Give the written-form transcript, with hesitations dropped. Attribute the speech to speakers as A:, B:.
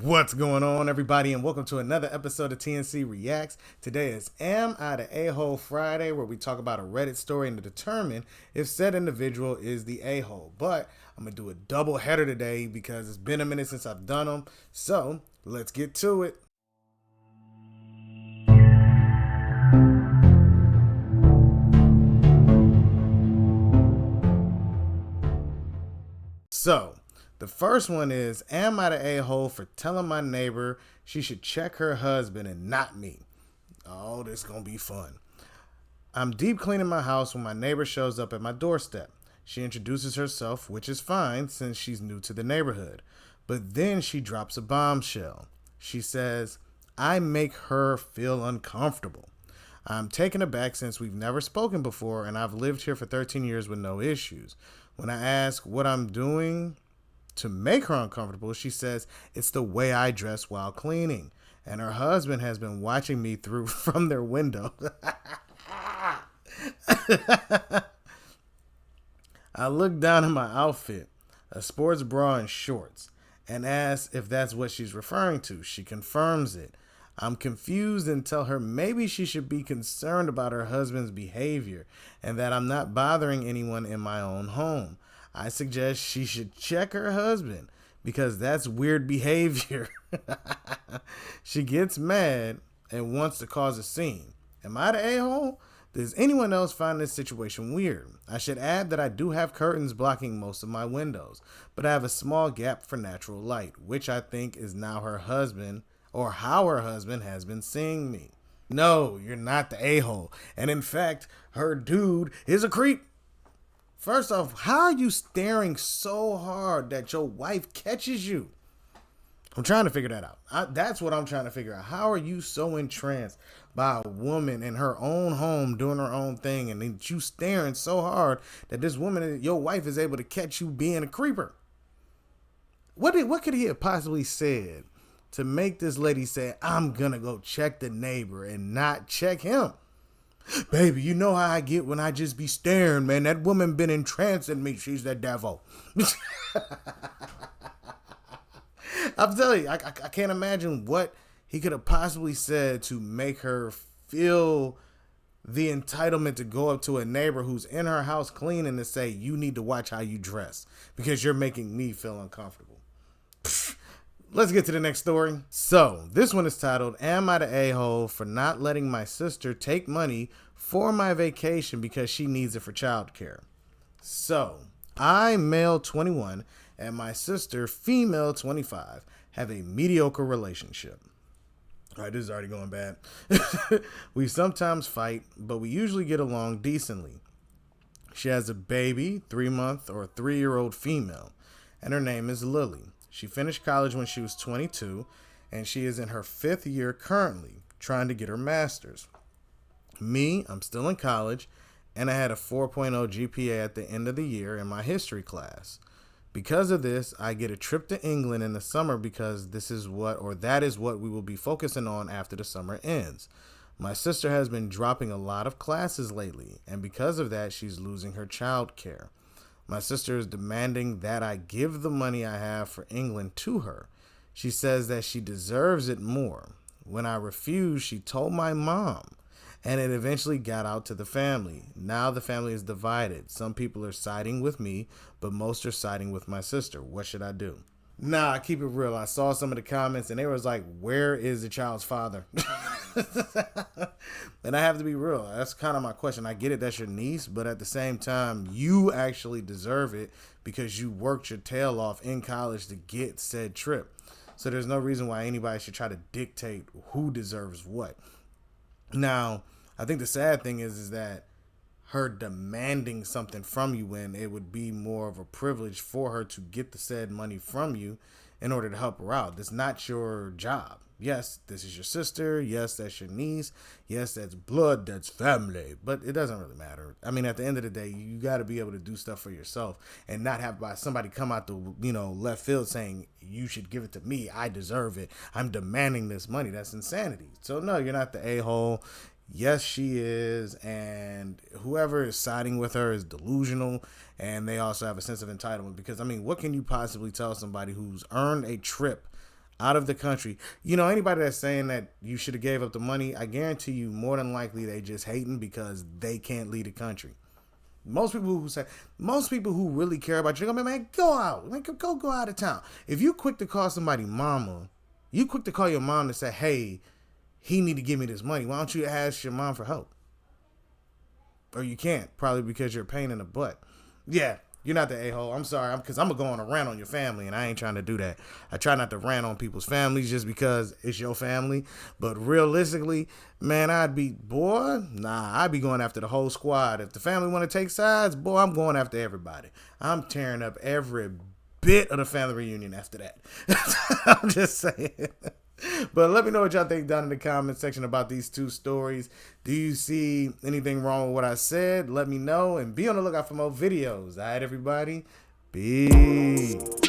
A: What's going on, everybody, and welcome to another episode of TNC Reacts. Today is Am I the A-Hole Friday, where we talk about a Reddit story and to determine if said individual is the a-hole. But I'm going to do a double header today because it's been a minute since I've done them. So let's get to it. So, the first one is, am I the a-hole for telling my neighbor she should check her husband and not me? Oh, this is going to be fun. I'm deep cleaning my house when my neighbor shows up at my doorstep. She introduces herself, which is fine since she's new to the neighborhood. But then she drops a bombshell. She says, I make her feel uncomfortable. I'm taken aback since we've never spoken before and I've lived here for 13 years with no issues. When I ask what I'm doing to make her uncomfortable, she says it's the way I dress while cleaning, and her husband has been watching me through from their window. I look down at my outfit, a sports bra and shorts, and ask if that's what she's referring to. She confirms it. I'm confused and tell her maybe she should be concerned about her husband's behavior and that I'm not bothering anyone in my own home. I suggest she should check her husband because that's weird behavior. She gets mad and wants to cause a scene. Am I the a-hole? Does anyone else find this situation weird? I should add that I do have curtains blocking most of my windows, but I have a small gap for natural light, which I think is now her husband or how her husband has been seeing me. No, you're not the a-hole. And in fact, her dude is a creep. First off, how are you staring so hard that your wife catches you? I'm trying to figure that out. That's what I'm trying to figure out. How are you so entranced by a woman in her own home doing her own thing and then you staring so hard that this woman, your wife, is able to catch you being a creeper? What could he have possibly said to make this lady say, I'm gonna go check the neighbor and not check him? Baby, you know how I get when I just be staring, man. That woman been entrancing me. She's the devil. I'm telling you, I can't imagine what he could have possibly said to make her feel the entitlement to go up to a neighbor who's in her house cleaning and say, you need to watch how you dress because you're making me feel uncomfortable. Let's get to the next story. So, this one is titled, Am I the a-hole for not letting my sister take money for my vacation because she needs it for childcare? So, I, male 21, and my sister, female 25, have a mediocre relationship. All right, this is already going bad. We sometimes fight, but we usually get along decently. She has a baby, 3-month or 3-year-old female, and her name is Lily. She finished college when she was 22, and she is in her 5th year currently, trying to get her master's. Me, I'm still in college, and I had a 4.0 GPA at the end of the year in my history class. Because of this, I get a trip to England in the summer because that is what we will be focusing on after the summer ends. My sister has been dropping a lot of classes lately, and because of that, she's losing her child care. My sister is demanding that I give the money I have for England to her. She says that she deserves it more. When I refused, she told my mom, and it eventually got out to the family. Now the family is divided. Some people are siding with me, but most are siding with my sister. What should I do? Nah, keep it real. I saw some of the comments, and they was like, where is the child's father? And I have to be real. That's kind of my question. I get it, that's your niece, but at the same time, you actually deserve it because you worked your tail off in college to get said trip. So there's no reason why anybody should try to dictate who deserves what. Now, I think the sad thing is that her demanding something from you when it would be more of a privilege for her to get the said money from you in order to help her out. That's not your job. Yes, this is your sister. Yes, that's your niece. Yes, that's blood. That's family. But it doesn't really matter. I mean, at the end of the day, you got to be able to do stuff for yourself and not have somebody come out the left field saying you should give it to me. I deserve it. I'm demanding this money. That's insanity. So no, you're not the a-hole. Yes, she is, and whoever is siding with her is delusional, and they also have a sense of entitlement because, I mean, what can you possibly tell somebody who's earned a trip out of the country. You know, anybody that's saying that you should have gave up the money, I guarantee you more than likely they just hating because they can't leave the country. Most people who really care about you, they're gonna be, man, go out. Like, go out of town. If you quick to call somebody mama, you quick to call your mom to say, hey, he need to give me this money. Why don't you ask your mom for help? Or you can't, probably because you're a pain in the butt. Yeah, you're not the a-hole. I'm sorry, because I'm going to go on a rant on your family, and I ain't trying to do that. I try not to rant on people's families just because it's your family. But realistically, man, I'd be going after the whole squad. If the family want to take sides, boy, I'm going after everybody. I'm tearing up every bit of the family reunion after that. I'm just saying. But let me know what y'all think down in the comment section about these two stories. Do you see anything wrong with what I said? Let me know, and be on the lookout for more videos. All right, everybody? Peace.